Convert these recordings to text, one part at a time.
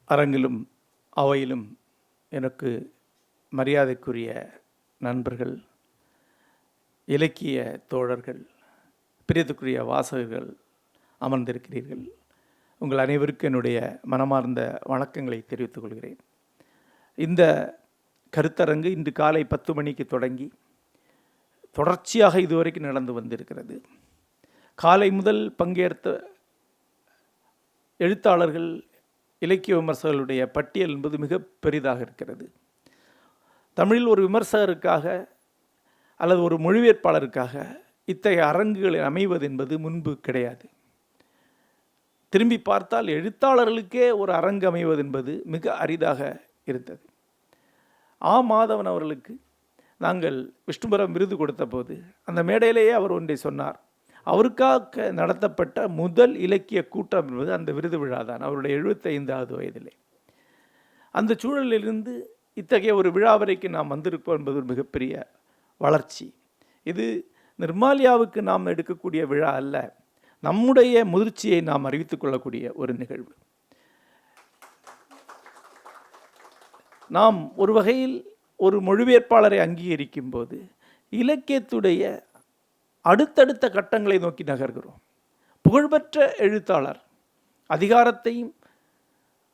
அரங்கிலும் அவையிலும் எனக்கு மரியாதைக்குரிய நண்பர்கள், இலக்கிய தோழர்கள், பிரியத்துக்குரிய வாசகர்கள் அமர்ந்திருக்கிறீர்கள். உங்கள் அனைவருக்கும் என்னுடைய மனமார்ந்த வணக்கங்களை தெரிவித்துக் கொள்கிறேன். இந்த கருத்தரங்கு இன்று காலை 10 மணிக்கு தொடங்கி தொடர்ச்சியாக இதுவரைக்கும் நடந்து வந்திருக்கிறது. காலை முதல் பங்கேற்ற எழுத்தாளர்கள், இலக்கிய விமர்சகர்களுடைய பட்டியல் என்பது மிக பெரிதாக இருக்கிறது. தமிழில் ஒரு விமர்சகருக்காக அல்லது ஒரு மொழிபெயர்ப்பாளருக்காக இத்தகைய அரங்குகளில் அமைவது என்பது முன்பு கிடையாது. திரும்பி பார்த்தால் எழுத்தாளர்களுக்கே ஒரு அரங்கு அமைவது என்பது மிக அரிதாக இருந்தது. மாதவன் அவர்களுக்கு நாங்கள் விஷ்ணுபுரம் விருது கொடுத்த போது அந்த மேடையிலேயே அவர் ஒன்றை சொன்னார். அவருக்காக நடத்தப்பட்ட முதல் இலக்கிய கூட்டம் என்பது அந்த விருது விழா தான், அவருடைய 75வது வயதிலே. அந்த சூழலிலிருந்து இத்தகைய ஒரு விழா வரைக்கும் நாம் வந்திருப்போம் என்பது ஒரு மிகப்பெரிய வளர்ச்சி. இது நிர்மாலியாவுக்கு நாம் எடுக்கக்கூடிய விழா அல்ல, நம்முடைய முதிர்ச்சியை நாம் அறிவித்துக் கொள்ளக்கூடிய ஒரு நிகழ்வு. நாம் ஒரு வகையில் ஒரு மொழிபெயர்ப்பாளரை அங்கீகரிக்கும் போது இலக்கியத்துடைய அடுத்தடுத்த கட்டங்களை நோக்கி நகர்கிறோம். புகழ்பெற்ற எழுத்தாளர் அதிகாரத்தையும்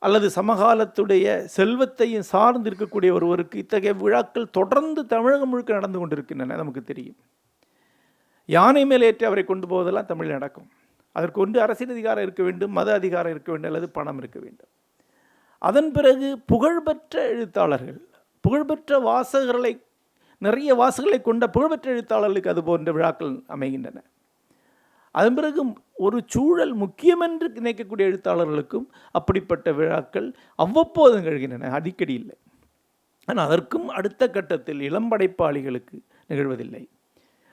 அல்லது சமகாலத்துடைய செல்வத்தையும் சார்ந்து இருக்கக்கூடிய ஒருவருக்கு இத்தகைய விழாக்கள் தொடர்ந்து தமிழகம் முழுக்க நடந்து கொண்டிருக்கின்றன. நமக்கு தெரியும். யானை மேல் ஏற்றி அவரை கொண்டு போவதெல்லாம் தமிழில் நடக்கும். அதற்கு ஒன்று அரசியல் அதிகாரம் இருக்க வேண்டும், மத அதிகாரம் இருக்க வேண்டும், அல்லது பணம் இருக்க வேண்டும். அதன் பிறகு புகழ்பெற்ற எழுத்தாளர்கள், புகழ்பெற்ற வாசகர்களை, நிறைய வாசகர்களை கொண்ட புகழ்பெற்ற எழுத்தாளர்களுக்கு அது போன்ற விழாக்கள் அமைகின்றன. அதன் பிறகு ஒரு சூழல் முக்கியமென்று நினைக்கக்கூடிய எழுத்தாளர்களுக்கும் அப்படிப்பட்ட விழாக்கள் அவ்வப்போது நிகழ்கின்றன, அடிக்கடி இல்லை. ஆனால் அதற்கும் அடுத்த கட்டத்தில் இளம் படைப்பாளிகளுக்கு நிகழ்வதில்லை.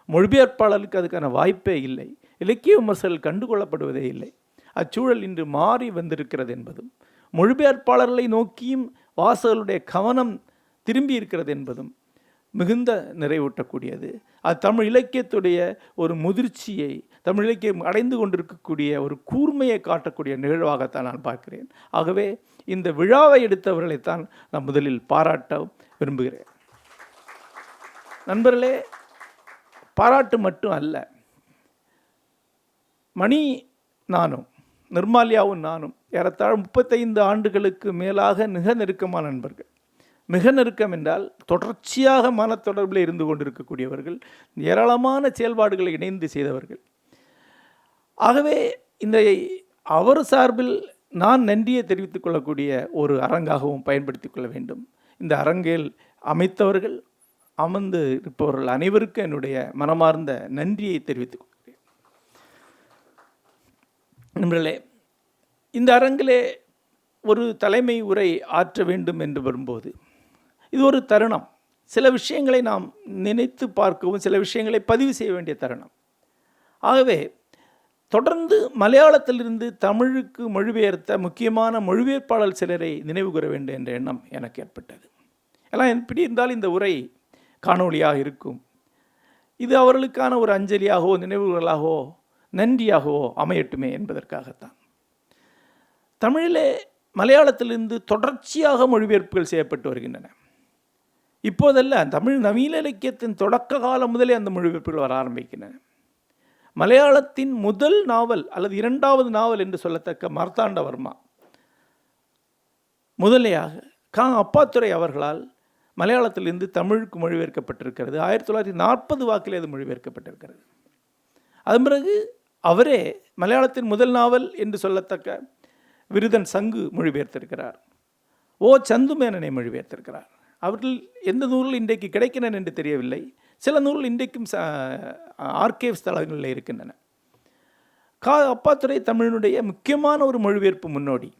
மொழிபெயர்ப்பாளருக்கு அதுக்கான வாய்ப்பே இல்லை. இலக்கிய விமர்சகர்கள் கண்டுகொள்ளப்படுவதே இல்லை. அச்சூழல் இன்று மாறி வந்திருக்கிறது என்பதும், மொழிபெயர்ப்பாளர்களை நோக்கியும் வாசகர்களுடைய கவனம் திரும்பி இருக்கிறது என்பதும் மிகுந்த நிறைவூட்டக்கூடியது. அது தமிழ் இலக்கியத்துடைய ஒரு முதிர்ச்சியை, தமிழ் இலக்கியம் அடைந்து கொண்டிருக்கக்கூடிய ஒரு கூர்மையை காட்டக்கூடிய நிகழ்வாகத்தான் நான் பார்க்கிறேன். ஆகவே இந்த விழாவை எடுத்தவர்களைத்தான் நான் முதலில் பாராட்ட விரும்புகிறேன். நண்பர்களே, பாராட்டு மட்டும் அல்ல, மணி நானும் நிர்மாலியாவும் நானும் ஏறத்தாழ 35 ஆண்டுகளுக்கு மேலாக மிக நெருக்கமான நண்பர்கள். மிக நெருக்கம் என்றால் தொடர்ச்சியாக மனத்தொடர்பில் இருந்து கொண்டிருக்கக்கூடியவர்கள், ஏராளமான செயல்பாடுகளை இணைந்து செய்தவர்கள். ஆகவே இந்த அவர் சார்பில் நான் நன்றியை தெரிவித்துக் கொள்ளக்கூடிய ஒரு அரங்காகவும் பயன்படுத்திக் கொள்ள வேண்டும். இந்த அரங்கில் அமைத்தவர்கள், அமர்ந்து இருப்பவர்கள் அனைவருக்கும் என்னுடைய மனமார்ந்த நன்றியை தெரிவித்துக் கொள்கிறேன். நண்பர்களே, இந்த அரங்கிலே ஒரு தலைமை உரை ஆற்ற வேண்டும் என்று வரும்போது இது ஒரு தருணம். சில விஷயங்களை நாம் நினைத்து பார்க்கவும், சில விஷயங்களை பதிவு செய்ய வேண்டிய தருணம். ஆகவே தொடர்ந்து மலையாளத்திலிருந்து தமிழுக்கு மொழிபெயர்த்த முக்கியமான மொழிபெயர்ப்பாளர் சிலரை நினைவு கூற வேண்டும் என்ற எண்ணம் எனக்கு ஏற்பட்டது. எல்லாம் எப்படி இருந்தாலும் இந்த உரை காணொளியாக இருக்கும். இது அவர்களுக்கான ஒரு அஞ்சலியாகவோ, நினைவுகளாகவோ, நன்றியாகவோ அமையட்டுமே என்பதற்காகத்தான். தமிழிலே மலையாளத்திலிருந்து தொடர்ச்சியாக மொழிபெயர்ப்புகள் செய்யப்பட்டு வருகின்றன. இப்போதல்ல, தமிழ் நவீன இலக்கியத்தின் தொடக்க காலம் முதலே அந்த மொழிபெயர்ப்புகள் வர ஆரம்பிக்கின்றன. மலையாளத்தின் முதல் நாவல் அல்லது 2வது நாவல் என்று சொல்லத்தக்க மார்த்தாண்டவர்மா முதலையாக அப்பாத்துரை அவர்களால் மலையாளத்திலிருந்து தமிழுக்கு மொழிபெயர்க்கப்பட்டிருக்கிறது. 1940 வாக்கிலே அது மொழிபெயர்க்கப்பட்டிருக்கிறது. அதன் பிறகு அவரே மலையாளத்தின் முதல் நாவல் என்று சொல்லத்தக்க விருதன் சங்கு மொழிபெயர்த்திருக்கிறார். சந்துமேனனை மொழிபெயர்த்திருக்கிறார். அவர்கள் எந்த நூல்கள் இன்றைக்கு கிடைக்கின்றன என்று தெரியவில்லை. சில நூல்கள் இன்றைக்கும் ஆர்கைவ்ஸ் தளங்களில் இருக்கின்றன. அப்பாத்துரை தமிழினுடைய முக்கியமான ஒரு மொழிபெயர்ப்பு முன்னோடி.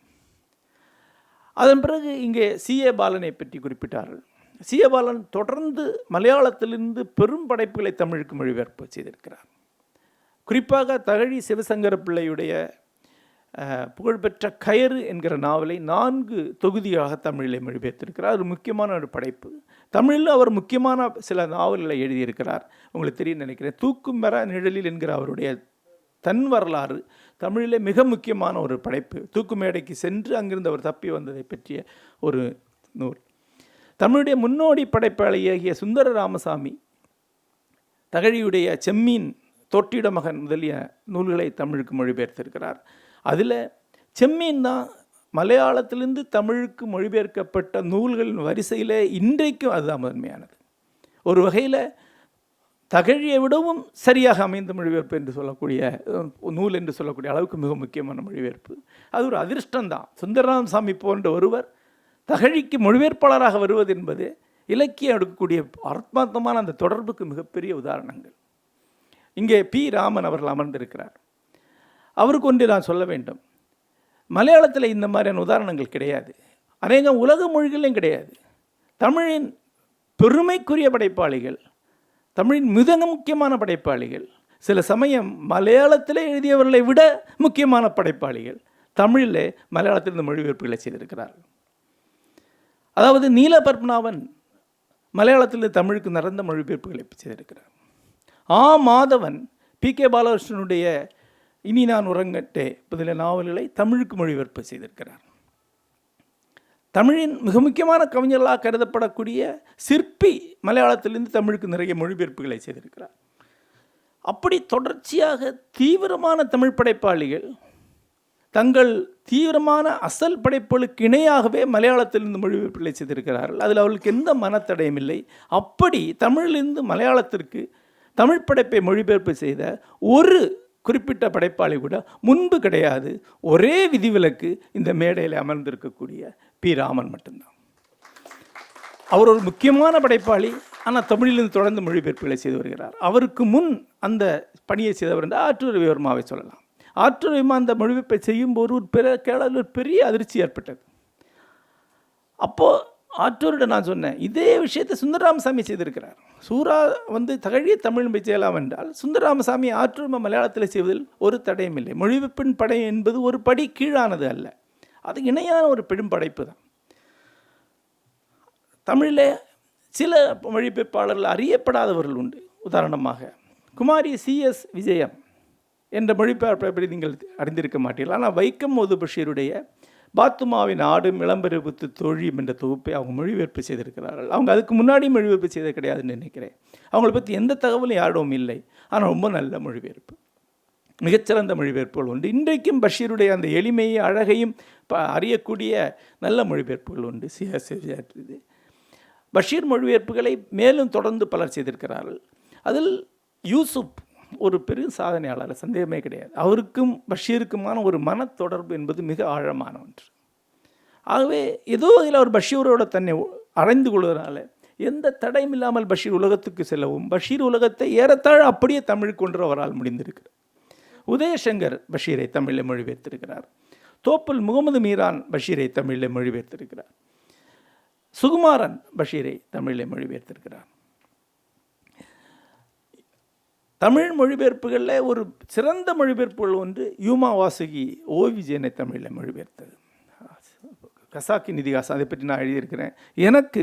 அதன் பிறகு இங்கே C.A. பாலனை பற்றி குறிப்பிட்டார்கள். C.A. பாலன் தொடர்ந்து மலையாளத்திலிருந்து பெரும் படைப்புகளை தமிழுக்கு மொழிபெயர்ப்பு செய்திருக்கிறார். குறிப்பாக தகழி சிவசங்கர பிள்ளையுடைய புகழ்பெற்ற கயறு என்கிற நாவலை 4 தொகுதியாக தமிழிலே மொழிபெயர்த்திருக்கிறார். ஒரு முக்கியமான ஒரு படைப்பு. தமிழில் அவர் முக்கியமான சில நாவல்களை எழுதியிருக்கிறார். உங்களுக்கு தெரியும் நினைக்கிறேன். தூக்கும் மர நிழலில் என்கிற அவருடைய தன் வரலாறு தமிழிலே மிக முக்கியமான ஒரு படைப்பு. தூக்கு மேடைக்கு சென்று அங்கிருந்து அவர் தப்பி வந்ததை பற்றிய ஒரு நூல். தமிழுடைய முன்னோடி படைப்பாளியாகிய சுந்தர ராமசாமி தகழியுடைய செம்மீன், தொட்டிட மகன் முதலிய நூல்களை தமிழுக்கு மொழிபெயர்த்திருக்கிறார். அதில் செம்மீன் தான் மலையாளத்திலிருந்து தமிழுக்கு மொழிபெயர்க்கப்பட்ட நூல்களின் வரிசையில் இன்றைக்கும் அதுதான் முதன்மையானது. ஒரு வகையில் தகழியை விடவும் சரியாக அமைந்த மொழிபெயர்ப்பு என்று சொல்லக்கூடிய நூல் என்று சொல்லக்கூடிய அளவுக்கு மிக முக்கியமான மொழிபெயர்ப்பு. அது ஒரு அதிர்ஷ்டம்தான். சுந்தரராமசாமி போன்ற ஒருவர் தகழிக்கு மொழிபெயர்ப்பாளராக வருவது என்பது இலக்கியம் எடுக்கக்கூடிய ஆத்மார்த்தமான அந்த தொடர்புக்கு மிகப்பெரிய உதாரணங்கள். இங்கே பி. ராமன் அவர்கள் அமர்ந்திருக்கிறார். அவருக்கு ஒன்று நான் சொல்ல வேண்டும். மலையாளத்தில் இந்த மாதிரியான உதாரணங்கள் கிடையாது. அநேகம் உலக மொழிகளிலும் கிடையாது. தமிழின் பெருமைக்குரிய படைப்பாளிகள், தமிழின் மிக முக்கியமான படைப்பாளிகள், சில சமயம் மலையாளத்தில் எழுதியவர்களை விட முக்கியமான படைப்பாளிகள் தமிழிலே மலையாளத்திலிருந்து மொழிபெயர்ப்புகளை செய்திருக்கிறார்கள். அதாவது நீலபத்மநாபன் மலையாளத்தில் தமிழுக்கு நடந்த மொழிபெயர்ப்புகளை செய்திருக்கிறார். மாதவன் P.K. பாலகிருஷ்ணனுடைய இனி நான் உறங்கட்டே முதலிய நாவல்களை தமிழுக்கு மொழிபெயர்ப்பு செய்திருக்கிறார். தமிழின் மிக முக்கியமான கவிஞர்களாக கருதப்படக்கூடிய சிற்பி மலையாளத்திலிருந்து தமிழுக்கு நிறைய மொழிபெயர்ப்புகளை செய்திருக்கிறார். அப்படி தொடர்ச்சியாக தீவிரமான தமிழ் படைப்பாளிகள் தங்கள் தீவிரமான அசல் படைப்புகளுக்கு இணையாகவே மலையாளத்திலிருந்து மொழிபெயர்ப்புகளை செய்திருக்கிறார்கள். அதில் அவர்களுக்கு எந்த மனத்தடையும் இல்லை. அப்படி தமிழிலிருந்து மலையாளத்திற்கு தமிழ் படைப்பை மொழிபெயர்ப்பு செய்த ஒரு குறிப்பிட்ட படைப்பாளி கூட முன்பு கிடையாது. ஒரே விதிவிலக்கு இந்த மேடையில் அமர்ந்திருக்கக்கூடிய பி. ராமன் மட்டும்தான். அவர் ஒரு முக்கியமான படைப்பாளி. ஆனால் தமிழிலிருந்து தொடர்ந்து மொழிபெயர்ப்புகளை செய்து வருகிறார். அவருக்கு முன் அந்த பணியை செய்தவர் என்று ஆற்றூர் ரவிவர்மாவை சொல்லலாம். ஆற்றூர் ரவிவர்மா அந்த மொழிபெயர்ப்பை செய்யும்போது ஒரு பெரிய அதிர்ச்சி ஏற்பட்டது. அப்போது ஆற்றூரிடம் நான் சொன்னேன், இதே விஷயத்தை சுந்தரராமசாமி செய்திருக்கிறார். சூரா தகழிய தமிழ் செய்யலாம் என்றால் சுந்தரராமசாமி ஆற்றூர் மலையாளத்தில் செய்வதில் ஒரு தடையும் இல்லை. மொழிபெயர்ப்பின் படை என்பது ஒரு படி கீழானது அல்ல, அது இணையான ஒரு பெரும் படைப்பு தான். தமிழில் சில மொழிபெயர்ப்பாளர்கள் அறியப்படாதவர்கள் உண்டு. உதாரணமாக குமாரி C.S. விஜயம் என்ற மொழிபெயர்ப்பை நீங்கள் அறிந்திருக்க மாட்டீர்கள். ஆனால் வைக்கம் மோது பஷீருடைய பாத்துமாவின் ஆடும் இளம்பெருபுத்து தோழியும் என்ற தொகுப்பை அவங்க மொழிபெயர்ப்பு செய்திருக்கிறார்கள். அவங்க அதுக்கு முன்னாடி மொழிபெயர்ப்பு செய்தது கிடையாதுன்னு நினைக்கிறேன். அவங்களை பற்றி எந்த தகவலும் யாரும் இல்லை. ஆனால் ரொம்ப நல்ல மொழிபெயர்ப்பு, மிகச்சிறந்த மொழிபெயர்ப்புகள் உண்டு. இன்றைக்கும் பஷீருடைய அந்த எளிமையை அழகையும் அறியக்கூடிய நல்ல மொழிபெயர்ப்புகள் உண்டு. இது பஷீர் மொழிபெயர்ப்புகளை மேலும் தொடர்ந்து பலர் செய்திருக்கிறார்கள். அதில் யூசுப் ஒரு பெரிய சாதனையாளர், சந்தேகமே கிடையாது. அவருக்கும் பஷீருக்குமான ஒரு மனத்தொடர்பு என்பது மிக ஆழமான ஒன்று. ஆகவே ஏதோ அதில் அவர் பஷீரோட தன்னை அடைந்து கொள்வதனால எந்த தடையும் இல்லாமல் பஷீர் உலகத்துக்கு செல்லவும், பஷீர் உலகத்தை ஏறத்தாழ அப்படியே தமிழ் கொண்டு அவரால் முடிந்திருக்கிறார். உதயசங்கர் பஷீரை தமிழில் மொழிபெயர்த்திருக்கிறார். தோப்புல் முகமது மீரான் பஷீரை தமிழில் மொழிபெயர்த்திருக்கிறார். சுகுமாரன் பஷீரை தமிழில் மொழிபெயர்த்திருக்கிறார். தமிழ் மொழிபெயர்ப்புகளில் ஒரு சிறந்த மொழிபெயர்ப்புகள் ஒன்று யூமா வாசுகி விஜயனை தமிழில் மொழிபெயர்த்தது. கசாக்கி நிதிகாசம், அதை பற்றி நான் எழுதியிருக்கிறேன். எனக்கு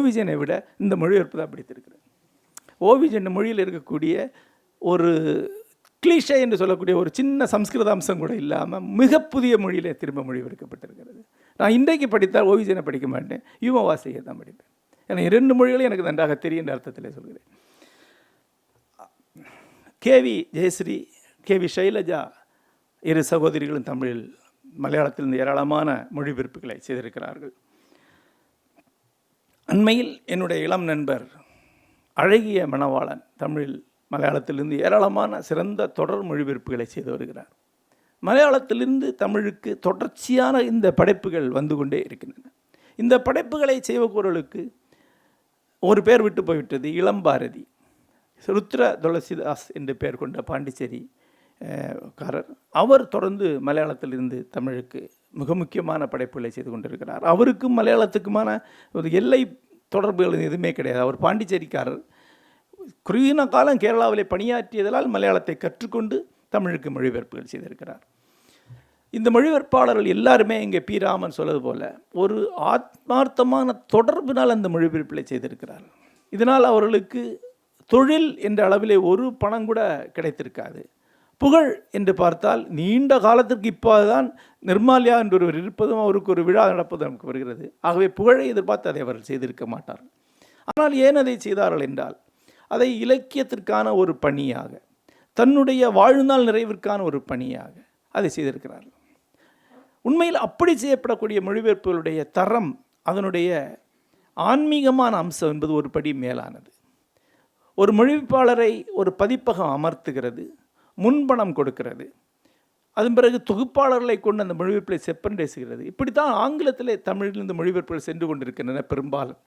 விஜயனை விட இந்த மொழிபெயர்ப்பு தான் பிடித்திருக்கிறேன். விஜயன் மொழியில் இருக்கக்கூடிய ஒரு கிளீஷே என்று சொல்லக்கூடிய ஒரு சின்ன சம்ஸ்கிருத அம்சம் கூட இல்லாமல் மிக புதிய மொழியிலே திரும்ப மொழிபெயர்க்கப்பட்டிருக்கிறது. நான் இன்றைக்கு படித்தால் விஜயனை படிக்க மாட்டேன், யூமா வாசுகியை தான் படிப்பேன். ஏன்னா 2 மொழிகளும் எனக்கு நன்றாக தெரியும் என்ற அர்த்தத்தில் சொல்கிறேன். K.V. ஜெயஸ்ரீ, K.V. சைலஜா இரு சகோதரிகளும் தமிழில் மலையாளத்திலிருந்து ஏராளமான மொழிபெயர்ப்புகளை செய்திருக்கிறார்கள். அண்மையில் என்னுடைய இளம் நண்பர் அழகிய மணவாளன் தமிழில் மலையாளத்திலிருந்து ஏராளமான சிறந்த தொடர் மொழிபெயர்ப்புகளை செய்து வருகிறார். மலையாளத்திலிருந்து தமிழுக்கு தொடர்ச்சியான இந்த படைப்புகள் வந்து கொண்டே இருக்கின்றன. இந்த படைப்புகளை செய்வர்களுக்கு ஒரு பேர் விட்டு போய்விட்டது, இளம்பாரதி. ருத்ர துளசிதாஸ் என்று பெயர் கொண்ட பாண்டிச்சேரி காரர். அவர் தொடர்ந்து மலையாளத்திலிருந்து தமிழுக்கு மிக முக்கியமான படைப்புகளை செய்து கொண்டிருக்கிறார். அவருக்கும் மலையாளத்துக்குமான ஒரு எல்லை தொடர்புகள் எதுவுமே கிடையாது. அவர் பாண்டிச்சேரிக்காரர். குறுகின காலம் கேரளாவிலே பணியாற்றியதால் மலையாளத்தை கற்றுக்கொண்டு தமிழுக்கு மொழிபெயர்ப்புகள் செய்திருக்கிறார். இந்த மொழிபெயர்ப்பாளர்கள் எல்லாருமே இங்கே பி. ராமன் சொல்வது போல ஒரு ஆத்மார்த்தமான தொடர்பினால் அந்த மொழிபெயர்ப்புகளை செய்திருக்கிறார்கள். இதனால் அவர்களுக்கு தொழில் என்ற அளவிலே ஒரு பணம் கூட கிடைத்திருக்காது. புகழ் என்று பார்த்தால் நீண்ட காலத்திற்கு இப்போதான் நிர்மால்யா என்று ஒருவர் இருப்பதும் அவருக்கு ஒரு விழா நடப்பதும் நமக்கு வருகிறது. ஆகவே புகழை எதிர்பார்த்து அதை அவர்கள் செய்திருக்க மாட்டார்கள். ஆனால் ஏன் அதை செய்தார்கள் என்றால் அதை இலக்கியத்திற்கான ஒரு பணியாக, தன்னுடைய வாழ்நாள் நிறைவிற்கான ஒரு பணியாக அதை செய்திருக்கிறார்கள். உண்மையில் அப்படி செய்யப்படக்கூடிய மொழிபெயர்ப்புகளுடைய தரம், அதனுடைய ஆன்மீகமான அம்சம் என்பது ஒரு படி மேலானது. ஒரு மொழிபெயர்ப்பாளரை ஒரு பதிப்பகம் அமர்த்துகிறது, முன்பணம் கொடுக்கிறது, அதன் பிறகு தொகுப்பாளர்களை கொண்டு அந்த மொழிபெயர்ப்பை செப்பனிடை செய்கிறது. இப்படித்தான் ஆங்கிலத்திலே தமிழிலிருந்து மொழிபெயர்ப்புகள் சென்று கொண்டிருக்கின்றன பெரும்பாலும்.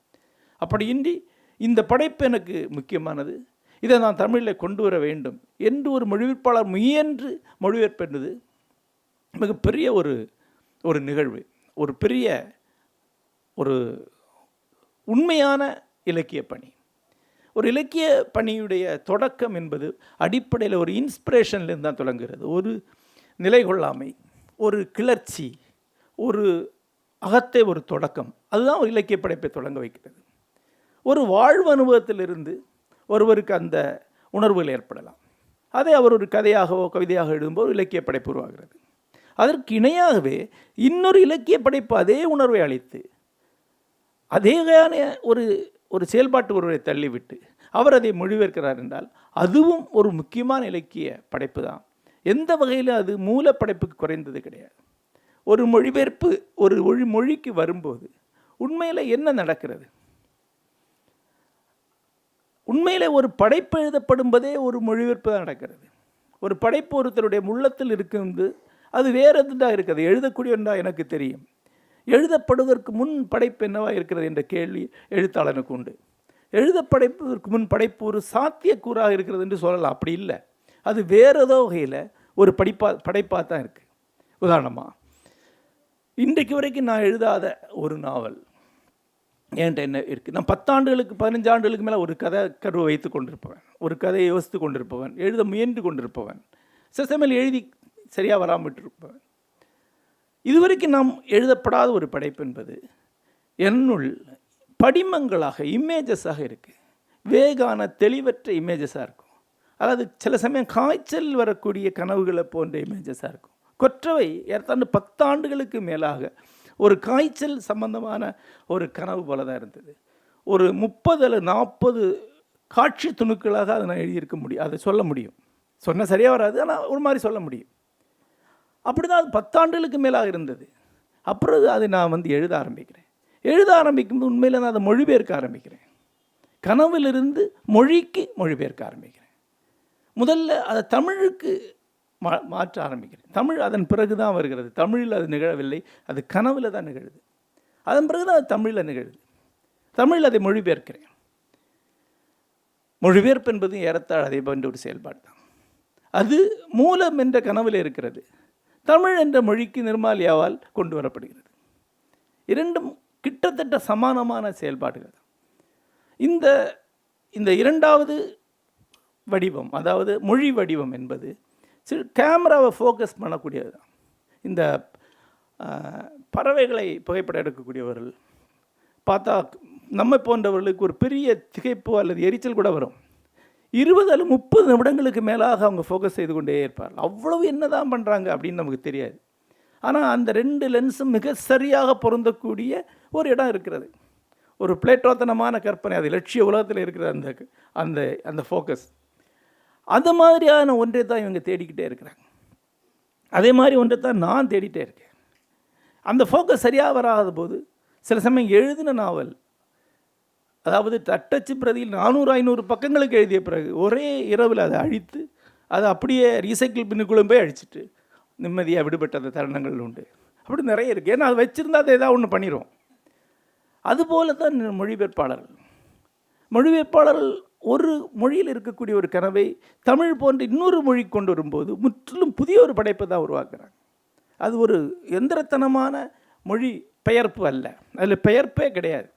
அப்படியின்றி இந்த படைப்பு எனக்கு முக்கியமானது, இதை நான் தமிழில் கொண்டு வர வேண்டும் என்று ஒரு மொழிபெயர்ப்பாளர் முயன்று மொழிபெயர்ப்பது மிகப்பெரிய ஒரு நிகழ்வு, ஒரு பெரிய ஒரு உண்மையான இலக்கிய பணி. ஒரு இலக்கிய பணியுடைய தொடக்கம் என்பது அடிப்படையில் ஒரு இன்ஸ்பிரேஷன்லேருந்து தான் தொடங்குகிறது. ஒரு நிலை கொள்ளாமை, ஒரு கிளர்ச்சி, ஒரு அகத்தை ஒரு தொடக்கம், அதுதான் ஒரு இலக்கிய படைப்பை தொடங்க வைக்கிறது. ஒரு வாழ்வு அனுபவத்திலிருந்து ஒருவருக்கு அந்த உணர்வுகள் ஏற்படலாம். அதை அவர் ஒரு கதையாகவோ கவிதையாக எழுதும்போது இலக்கிய படைப்பு உருவாகிறது. அதற்கு இணையாகவே இன்னொரு இலக்கிய படைப்பு அதே உணர்வை அளித்து அதேயான ஒரு செயல்பாட்டு ஒருவரை தள்ளிவிட்டு அவர் அதை மொழிபெயர்க்கிறார் என்றால் அதுவும் ஒரு முக்கியமான இலக்கிய படைப்பு தான். எந்த வகையிலும் அது மூல படைப்புக்கு குறைந்தது கிடையாது. ஒரு மொழிபெயர்ப்பு ஒரு மொழிக்கு வரும்போது உண்மையில் என்ன நடக்கிறது? உண்மையில் ஒரு படைப்பு எழுதப்படும்போதே ஒரு மொழிபெயர்ப்பு தான் நடக்கிறது. ஒரு படைப்பு ஒருத்தருடைய உள்ளத்தில் இருக்குது, அது வேறு எதுண்டாக இருக்குது. எழுதக்கூடியவன்றாக எனக்கு தெரியும். எழுதப்படுவதற்கு முன் படைப்பு என்னவாக இருக்கிறது என்ற கேள்வி எழுத்தாளனுக்கு உண்டு. எழுதப்படைப்பதற்கு முன் படைப்பு ஒரு சாத்தியக்கூறாக இருக்கிறது என்று சொல்லலாம். அப்படி இல்லை, அது வேறு ஏதோ வகையில் ஒரு படைப்பாக தான் இருக்குது. உதாரணமாக, இன்றைக்கு வரைக்கும் நான் எழுதாத ஒரு நாவல் என்கிட்ட என்ன இருக்குது? நான் 10 ஆண்டுகளுக்கு 15 ஆண்டுகளுக்கு மேலே ஒரு கதை கருவை வைத்து கொண்டிருப்பவன், ஒரு கதையை யோசித்து கொண்டிருப்பவன், எழுத முயன்று கொண்டிருப்பவன், சில சமயம் எழுதி சரியாக வராமல் இருப்பவன். இதுவரைக்கும் நாம் எழுதப்படாத ஒரு படைப்பு என்பது என்னுள் படிமங்களாக, இமேஜஸாக இருக்குது. வேகான தெளிவற்ற இமேஜஸாக இருக்கும். அதாவது சில சமயம் காய்ச்சல் வரக்கூடிய கனவுகளை போன்ற இமேஜஸாக இருக்கும். கொற்றவை ஏறத்தாண்டு 10 ஆண்டுகளுக்கு மேலாக ஒரு காய்ச்சல் சம்பந்தமான ஒரு கனவு போல தான் இருந்தது. ஒரு 30 அல்லது 40 காட்சி துணுக்களாக அதை நான் எழுதியிருக்க முடியும், அதை சொல்ல முடியும். சொன்ன சரியாக வராது, ஆனால் ஒரு மாதிரி சொல்ல முடியும். அப்படி தான் அது 10 ஆண்டுகளுக்கு மேலாக இருந்தது. அப்புறம் அதை நான் எழுத ஆரம்பிக்கிறேன். எழுத ஆரம்பிக்கும்போது உண்மையில் நான் அதை மொழிபெயர்க்க ஆரம்பிக்கிறேன். கனவிலிருந்து மொழிக்கு மொழிபெயர்க்க ஆரம்பிக்கிறேன். முதல்ல அதை தமிழுக்கு மாற்ற ஆரம்பிக்கிறேன். தமிழ் அதன் பிறகு தான் வருகிறது. தமிழில் அது நிகழவில்லை, அது கனவில் தான் நிகழுது. அதன் பிறகு தான் அது தமிழில் நிகழுது. தமிழில் அதை மொழிபெயர்க்கிறேன். மொழிபெயர்ப்பு என்பது ஏறத்தாழ அதே போன்ற ஒரு செயல்பாடு தான். அது மூலம் என்ற கனவில் இருக்கிறது, தமிழ் என்ற மொழிக்கு நிர்மாலியாவால் கொண்டு வரப்படுகிறது. இரண்டும் கிட்டத்தட்ட சமானமான செயல்பாடுகள். இந்த இரண்டாவது வடிவம், அதாவது மொழி வடிவம் என்பது கேமராவை ஃபோக்கஸ் பண்ணக்கூடியது தான். இந்த பறவைகளை புகைப்படம் எடுக்கக்கூடியவர்கள் பார்த்தா நம்மை போன்றவர்களுக்கு ஒரு பெரிய திகைப்பு அல்லது எரிச்சல் கூட வரும். 20 அல்லது 30 நிமிடங்களுக்கு மேலாக அவங்க ஃபோக்கஸ் செய்து கொண்டே இருப்பார்கள். அவ்வளவு என்ன தான் பண்ணுறாங்க அப்படின்னு நமக்கு தெரியாது. ஆனால் அந்த 2 லென்ஸும் மிக சரியாக பொருந்தக்கூடிய ஒரு இடம் இருக்கிறது. ஒரு பிளேட்டோத்தனமான கற்பனை, அது லட்சிய உலகத்தில் இருக்கிற அந்த ஃபோக்கஸ். அந்த மாதிரியான ஒன்றை தான் இவங்க தேடிக்கிட்டே இருக்கிறாங்க. அதே மாதிரி ஒன்றை தான் நான் தேடிட்டே இருக்கேன். அந்த ஃபோக்கஸ் சரியாக வராத போது சில சமயம் எழுதின நாவல், அதாவது தட்டச்சு பிரதியில் 400-500 பக்கங்களுக்கு எழுதிய பிறகு ஒரே இரவில் அதை அழித்து அதை அப்படியே ரீசைக்கிள் பின்னுக்குள்ளே போய் அழிச்சிட்டு நிம்மதியாக விடுபட்ட அந்த தருணங்கள் உண்டு. அப்படி நிறைய இருக்குது. ஏன்னா அது வச்சுருந்தா அதை ஏதாவது ஒன்று பண்ணிடும். அதுபோல தான் மொழிபெயர்ப்பாளர்கள் ஒரு மொழியில் இருக்கக்கூடிய ஒரு கனவை தமிழ் போன்ற இன்னொரு மொழி கொண்டு வரும்போது முற்றிலும் புதிய ஒரு படைப்பை தான் உருவாக்குறாங்க. அது ஒரு எந்திரத்தனமான மொழி பெயர்ப்பு அல்ல, அதில் பெயர்ப்பே கிடையாது,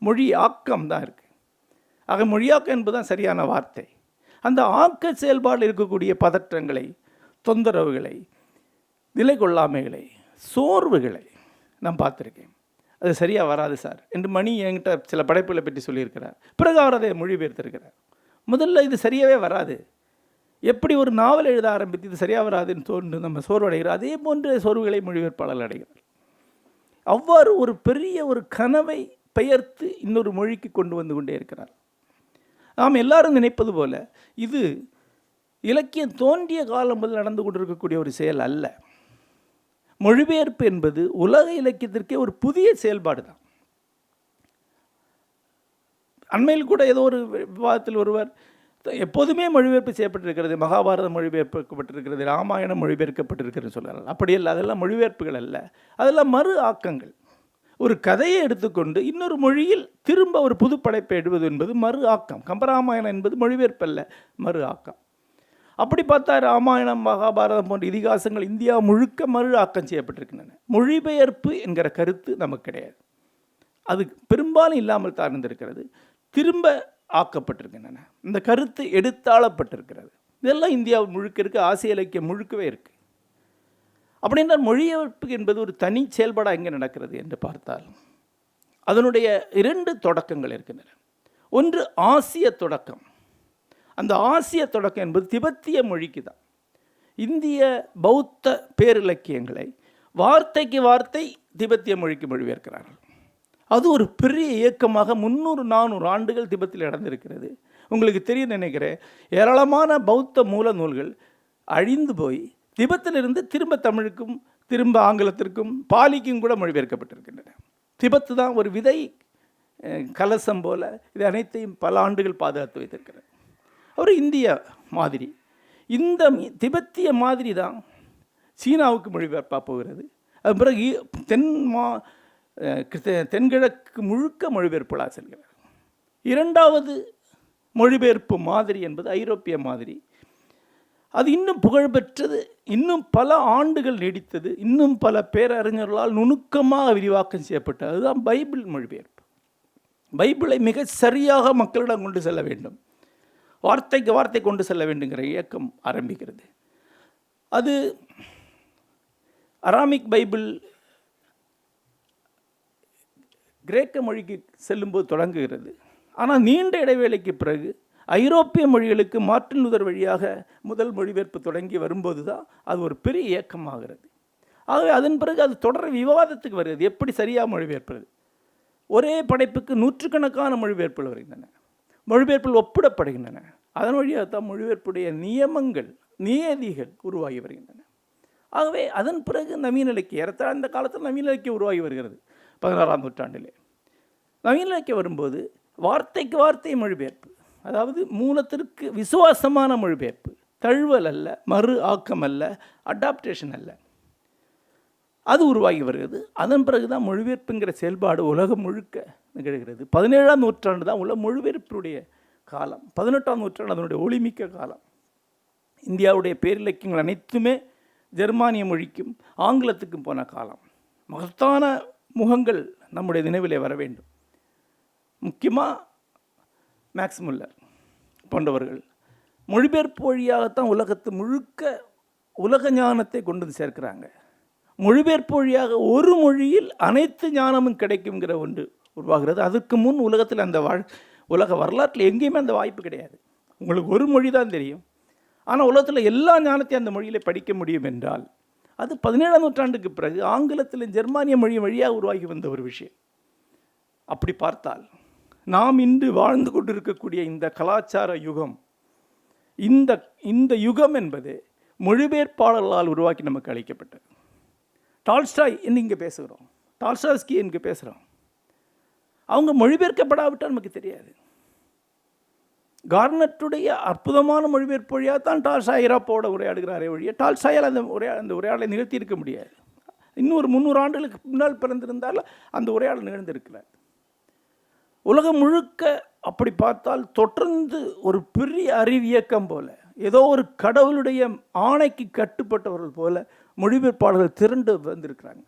மொழி ஆக்கம் தான் இருக்குது. ஆக மொழியாக்கம் என்பதுதான் சரியான வார்த்தை. அந்த ஆக்க செயல்பாடு இருக்கக்கூடிய பதற்றங்களை, தொந்தரவுகளை, நிலை கொள்ளாமைகளை, சோர்வுகளை நான் பார்த்துருக்கேன். அது சரியாக வராது சார் என்று மணி என்கிட்ட சில படைப்புகளை பற்றி சொல்லியிருக்கிறார். பிறகு அவர் அதை மொழிபெயர்த்திருக்கிறார். முதல்ல இது சரியாகவே வராது, எப்படி ஒரு நாவல் எழுத ஆரம்பித்து இது சரியாக வராதுன்னு தோன்று நம்ம சோர்வடைகிறோம், அதே போன்ற சோர்வுகளை மொழிபெயர்ப்பாளர் அடைகிறார். அவ்வாறு ஒரு பெரிய ஒரு கனவை பெயர்த்து இன்னொரு மொழிக்கு கொண்டு வந்து கொண்டே இருக்கிறார். நாம் எல்லாரும் நினைப்பது போல இது இலக்கியம் தோன்றிய காலம் முதல் நடந்து கொண்டிருக்கக்கூடிய ஒரு செயல் அல்ல. மொழிபெயர்ப்பு என்பது உலக இலக்கியத்திற்கே ஒரு புதிய செயல்பாடு தான். அண்மையில் கூட ஏதோ ஒரு விவாதத்தில் ஒருவர் எப்போதுமே மொழிபெயர்ப்பு செய்யப்பட்டிருக்கிறது, மகாபாரதம் மொழிபெயர்க்கப்பட்டிருக்கிறது, ராமாயணம் மொழிபெயர்க்கப்பட்டிருக்கிறது சொல்கிறார்கள். அப்படி இல்லை, அதெல்லாம் மொழிபெயர்ப்புகள் அல்ல, அதெல்லாம் மறு ஆக்கங்கள். ஒரு கதையை எடுத்துக்கொண்டு இன்னொரு மொழியில் திரும்ப ஒரு புது படைப்பை எழுதுவது என்பது மறு ஆக்கம். கம்பராமாயணம் என்பது மொழிபெயர்ப்பு அல்ல, மறு ஆக்கம். அப்படி பார்த்தா ராமாயணம், மகாபாரதம் போன்ற இதிகாசங்கள் இந்தியா முழுக்க மறு ஆக்கம் செய்யப்பட்டிருக்கின்றன. மொழிபெயர்ப்பு என்கிற கருத்து நமக்கு கிடையாது. அது பெரும்பாலும் இல்லாமல் தான் இருந்திருக்கிறது. திரும்ப ஆக்கப்பட்டிருக்கின்றன. இந்த கருத்து எடுத்தாளப்பட்டிருக்கிறது. இதெல்லாம் இந்தியா முழுக்க இருக்குது, ஆசிய இலக்கியம் முழுக்கவே இருக்குது. அப்படின்னா மொழிபெயர்ப்பு என்பது ஒரு தனி செயல்பாடாக எங்கே நடக்கிறது என்று பார்த்தால் அதனுடைய 2 தொடக்கங்கள் இருக்கின்றன. ஒன்று ஆசிய தொடக்கம். அந்த ஆசிய தொடக்கம் என்பது திபெத்திய மொழிக்கு தான். இந்திய பௌத்த பேரிலக்கியங்களை வார்த்தைக்கு வார்த்தை திபெத்திய மொழிக்கு மொழிபெயர்க்கிறார்கள். அது ஒரு பெரிய இயக்கமாக 300-400 ஆண்டுகள் திபெத்தில் நடந்திருக்கிறது. உங்களுக்கு தெரியும் நினைக்கிறேன், ஏராளமான பௌத்த மூல நூல்கள் அழிந்து போய் திபெத்திலிருந்து திரும்ப தமிழுக்கும் திரும்ப ஆங்கிலத்திற்கும் பாலிக்கும் கூட மொழிபெயர்க்கப்பட்டிருக்கின்றன. திபெத்து தான் ஒரு விதை கலசம் போல இது அனைத்தையும் பல ஆண்டுகள் பாதுகாத்து வைத்திருக்கிறது. ஒரு இந்திய மாதிரி, இந்த திபெத்திய மாதிரி தான் சீனாவுக்கு மொழிபெயர்ப்பாக போகிறது. அது பிறகு தென்கிழக்கு முழுக்க மொழிபெயர்ப்புகளாக செல்கிறார். 2வது மொழிபெயர்ப்பு மாதிரி என்பது ஐரோப்பிய மாதிரி. அது இன்னும் புகழ்பெற்றது, இன்னும் பல ஆண்டுகள் நீடித்தது, இன்னும் பல பேரறிஞர்களால் நுணுக்கமாக விரிவாக்கம் செய்யப்பட்டது. அதுதான் பைபிள் மொழிபெயர்ப்பு. பைபிளை மிக சரியாக மக்களிடம் கொண்டு செல்ல வேண்டும், வார்த்தைக்கு வார்த்தை கொண்டு செல்ல வேண்டுங்கிற இயக்கம் ஆரம்பிக்கிறது. அது அராமிக் பைபிள் கிரேக்க மொழிக்கு செல்லும்போது தொடங்குகிறது. ஆனால் நீண்ட இடைவேளைக்கு பிறகு ஐரோப்பிய மொழிகளுக்கு மார்ட்டின் லூதர் வழியாக முதல் மொழிபெயர்ப்பு தொடங்கி வரும்போது தான் அது ஒரு பெரிய இயக்கமாகிறது. ஆகவே அதன் பிறகு அது தொடர் விவாதத்துக்கு வருகிறது, எப்படி சரியாக மொழிபெயர்ப்பது. ஒரே படைப்புக்கு நூற்றுக்கணக்கான மொழிபெயர்ப்புகள் வருகின்றன, மொழிபெயர்ப்புகள் ஒப்பிடப்படுகின்றன. அதன் வழியாக தான் மொழிபெயர்ப்புடைய நியமங்கள், நியதிகள் உருவாகி வருகின்றன. ஆகவே அதன் பிறகு நவீன இலக்கியம், ஏறத்தாழ அந்த காலத்தில் நவீன இலக்கியம் உருவாகி வருகிறது 16ஆம் நூற்றாண்டிலே. நவீன இலக்கியம் வரும்போது வார்த்தைக்கு வார்த்தை மொழிபெயர்ப்பு, அதாவது மூலத்திற்கு விசுவாசமான மொழிபெயர்ப்பு, தழுவல் அல்ல, மறு ஆக்கம் அல்ல, அடாப்டேஷன் அல்ல, அது உருவாகி வருகிறது. அதன் பிறகு தான் மொழிபெயர்ப்புங்கிற செயல்பாடு உலகம் முழுக்க நிகழ்கிறது. 17ஆம் நூற்றாண்டு தான் உலக மொழிபெயர்ப்புடைய காலம். 18ஆம் நூற்றாண்டு அதனுடைய ஒளிமிக்க காலம். இந்தியாவுடைய பேரிலக்கியங்கள் அனைத்துமே ஜெர்மானிய மொழிக்கும் ஆங்கிலத்துக்கும் போன காலம். மகத்தான முகங்கள் நம்முடைய நினைவிலே வர வேண்டும். முக்கியமாக மேக்ஸ் முல்லர் போன்றவர்கள் மொழிபெயர்ப்பு வழியாகத்தான் உலகத்து முழுக்க உலக ஞானத்தை கொண்டு வந்து சேர்க்கிறாங்க. மொழிபெயர்ப்பு வழியாக ஒரு மொழியில் அனைத்து ஞானமும் கிடைக்குங்கிற ஒன்று உருவாகிறது. அதுக்கு முன் உலகத்தில் அந்த உலக வரலாற்றில் எங்கேயுமே அந்த வாய்ப்பு கிடையாது. உங்களுக்கு ஒரு மொழி தான் தெரியும், ஆனால் உலகத்தில் எல்லா ஞானத்தையும் அந்த மொழியில் படிக்க முடியும் என்றால் அது 17ஆம் நூற்றாண்டுக்கு பிறகு ஆங்கிலத்தில் ஜெர்மானிய மொழி வழியாக உருவாகி வந்த ஒரு விஷயம். அப்படி பார்த்தால் நாம் இன்று வாழ்ந்து கொண்டிருக்கக்கூடிய இந்த கலாச்சார யுகம், இந்த யுகம் என்பது மொழிபெயர்ப்பாளர்களால் உருவாக்கி நமக்கு அளிக்கப்பட்டது. டால்ஸ்டாய் என்று இங்கே பேசுகிறோம், டால்ஸ்டாய்ஸ்கி இங்கே பேசுகிறோம். அவங்க மொழிபெயர்க்கப்படாவிட்டால் நமக்கு தெரியாது. கார்னட்டுடைய அற்புதமான மொழிபெயர்ப்பு வழியாக தான் டால்ஸ்டாய் ஐரோப்பாவோட உரையாடுகிறாரே ஒழிய டால்ஸ்டாயால் அந்த உரையாடலை நிகழ்த்தி இருக்க முடியாது. இன்னொரு 300 ஆண்டுகளுக்கு முன்னால் பிறந்திருந்தால் அந்த உரையாடல் நிகழ்ந்திருக்கிறார். உலகம் முழுக்க அப்படி பார்த்தால் தொடர்ந்து ஒரு பெரிய அறிவியக்கம் போல, ஏதோ ஒரு கடவுளுடைய ஆணைக்கு கட்டுப்பட்டவர்கள் போல மொழிபெயர்ப்பாளர்கள் திரண்டு வந்திருக்கிறாங்க.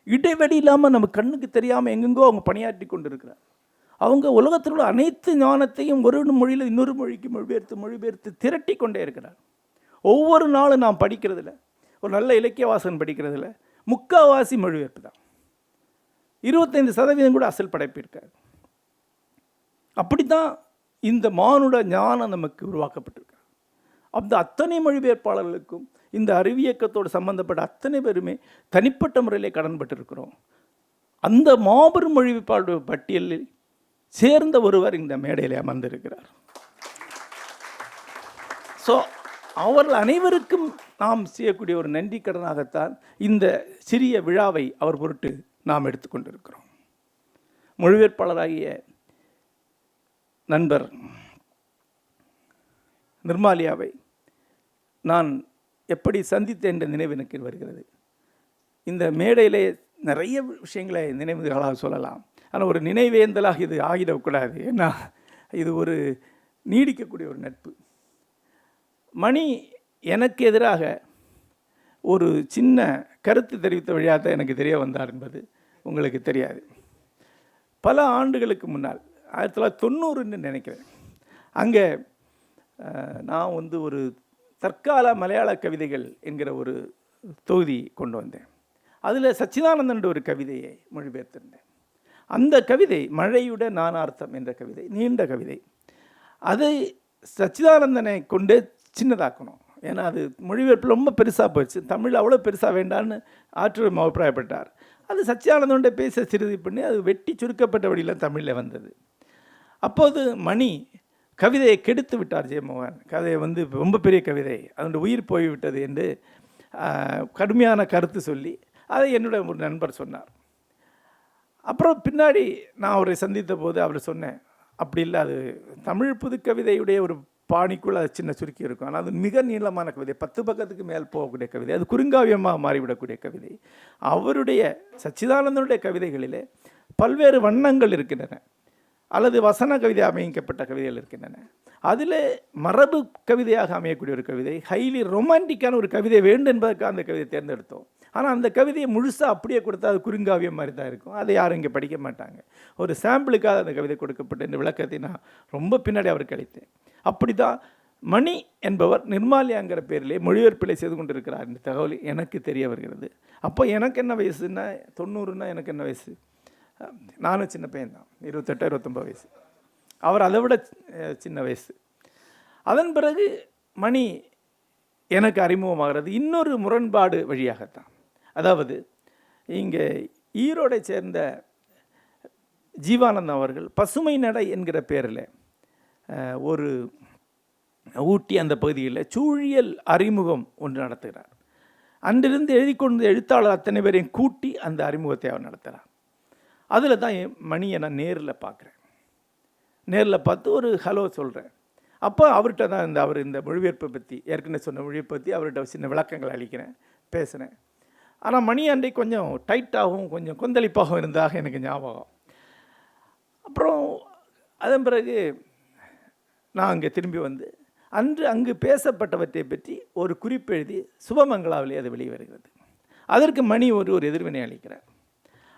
இடைவெளி இல்லாமல் நம்ம கண்ணுக்கு தெரியாமல் எங்கெங்கோ அவங்க பணியாற்றி கொண்டு இருக்கிறார். அவங்க உலகத்தில் உள்ள அனைத்து ஞானத்தையும் ஒரு மொழியில் இன்னொரு மொழிக்கு மொழிபெயர்த்து திரட்டி கொண்டே இருக்கிறார். ஒவ்வொரு நாளும் நாம் படிக்கிறதுல, ஒரு நல்ல இலக்கிய வாசகன் படிக்கிறதுல முக்கால்வாசி மொழிபெயர்ப்பு தான். 25% கூட அசல் படைப்பு இருக்காது. அப்படி தான் இந்த மானுட ஞானம் நமக்கு உருவாக்கப்பட்டிருக்கு. அந்த அத்தனை மொழிபெயர்ப்பாளர்களுக்கும் இந்த அறிவியக்கத்தோடு சம்பந்தப்பட்ட அத்தனை பேருமே தனிப்பட்ட முறையிலே கடன்பட்டிருக்கிறோம். அந்த மாபெரும் மொழிபெயர்ப்பாளர் பட்டியலில் சேர்ந்த ஒருவர் இந்த மேடையில் அமர்ந்திருக்கிறார். ஸோ அவர்கள் அனைவருக்கும் நாம் செய்யக்கூடிய ஒரு நன்றி கடனாகத்தான் இந்த சிறிய விழாவை அவர் பொருட்டு நாம் எடுத்துக்கொண்டிருக்கிறோம். மொழிபெயர்ப்பாளராகிய நண்பர் நிர்மாலியாவை நான் எப்படி சந்தித்தேன் என்ற நினைவு எனக்கு வருகிறது. இந்த மேடையிலே நிறைய விஷயங்களை நினைவுகளாக சொல்லலாம். ஆனால் ஒரு நினைவேந்தலாக இது ஆகிடக்கூடாது. ஏன்னா இது ஒரு நீடிக்கக்கூடிய ஒரு நட்பு. மணி எனக்கு எதிராக ஒரு சின்ன கருத்து தெரிவித்த வழியாக தான் எனக்கு தெரிய வந்தார் என்பது உங்களுக்கு தெரியாது. பல ஆண்டுகளுக்கு முன்னால் 1990ன்னு நினைக்கிறேன். அங்கே நான் ஒரு தற்கால மலையாள கவிதைகள் என்கிற ஒரு தொகுதி கொண்டு வந்தேன். அதில் சச்சிதானந்தன் ஒரு கவிதையை மொழிபெயர்த்திருந்தேன். அந்த கவிதை மழையுட நானார்த்தம் என்ற கவிதை, நீண்ட கவிதை. அதை சச்சிதானந்தனை கொண்டு சின்னதாக்கணும். ஏன்னா அது மொழிபெயர்ப்பு ரொம்ப பெருசாக போயிடுச்சு. தமிழ் அவ்வளோ பெருசாக வேண்டான்னு ஆற்றலும் அபிப்பிராயப்பட்டார். அது சச்சிதானந்தோட பேச சிறுதி பண்ணி அது வெட்டி சுருக்கப்பட்ட வழியில் தமிழில் வந்தது. அப்போது மணி கவிதையை கெடுத்து விட்டார். ஜெயமோகன் கதையை ரொம்ப பெரிய கவிதை, அதனுடைய உயிர் போய்விட்டது என்று கடுமையான கருத்து சொல்லி அதை என்னுடைய ஒரு நண்பர் சொன்னார். அப்புறம் பின்னாடி நான் அவரை சந்தித்த போது அவர் சொன்னேன், அப்படி இல்லை, அது தமிழ் புதுக்கவிதையுடைய ஒரு பாணிக்குள் அது சின்ன சுருக்கி இருக்கும். ஆனால் அது மிக நீளமான கவிதை, 10 பக்கத்துக்கு மேல் போகக்கூடிய கவிதை, அது குறுங்காவியமாக மாறிவிடக்கூடிய கவிதை. அவருடைய சச்சிதானந்தனுடைய கவிதைகளிலே பல்வேறு வண்ணங்கள் இருக்கின்றன, அல்லது வசன கவிதை அமைக்கப்பட்ட கவிதைகள் இருக்கின்றன. அதில் மரபு கவிதையாக அமையக்கூடிய ஒரு கவிதை, ஹைலி ரொமான்டிக்கான ஒரு கவிதை வேண்டும் என்பதற்காக அந்த கவிதையை தேர்ந்தெடுத்தோம். ஆனால் அந்த கவிதையை முழுசாக அப்படியே கொடுத்தா அது குறுங்காவியம் மாதிரி தான் இருக்கும். அதை யாரும் இங்கே படிக்க மாட்டாங்க. ஒரு சாம்பிளுக்காக அந்த கவிதை கொடுக்கப்பட்ட இந்த விளக்கத்தை நான் ரொம்ப பின்னாடி அவருக்கு அளித்தேன். அப்படி தான் மணி என்பவர் நிர்மாலியாங்கிற பேரிலே மொழிபெயர்ப்பிலை செய்து கொண்டிருக்கிறார் இந்த தகவல் எனக்கு தெரிய வருகிறது. அப்போ எனக்கு என்ன வயசுன்னா, 90ன்னா எனக்கு என்ன வயசு? நானும் சின்ன பையன் தான், 28 29 வயசு. அவர் அதை விட சின்ன வயசு. அதன் பிறகு மணி எனக்கு அறிமுகமாகிறது இன்னொரு முரண்பாடு வழியாகத்தான். அதாவது இங்கே ஈரோடை சேர்ந்த ஜீவானந்தம் அவர்கள் பசுமை நடை என்கிற பேரில் ஒரு ஊட்டி அந்த பகுதியில் சூழியல் அறிமுகம் ஒன்று நடத்துகிறார். அன்றிருந்து எழுதி கொண்டு எழுத்தாளர் அத்தனை பேரையும் கூட்டி அந்த அறிமுகத்தை அவர் நடத்துகிறார். அதில் தான் மணியை நான் நேரில் பார்க்குறேன். நேரில் பார்த்து ஒரு ஹலோ சொல்கிறேன். அப்போ அவர்கிட்ட தான் அவர் இந்த மொழிபெயர்ப்பை பற்றி, ஏற்கனவே சொன்ன மொழியை பற்றி அவர்கிட்ட சின்ன விளக்கங்கள் அளிக்கிறேன், பேசுகிறேன். ஆனால் மணி அன்றை கொஞ்சம் டைட்டாகவும் கொஞ்சம் கொந்தளிப்பாகவும் இருந்ததாக எனக்கு ஞாபகம். அப்புறம் அதன் பிறகு நான் அங்கே திரும்பி அங்கு பேசப்பட்டவற்றை பற்றி ஒரு குறிப்பு எழுதி சுபமங்களாவிலே அது வெளியே வருகிறது. அதற்கு மணி ஒரு எதிர்வினை அளிக்கிறார்.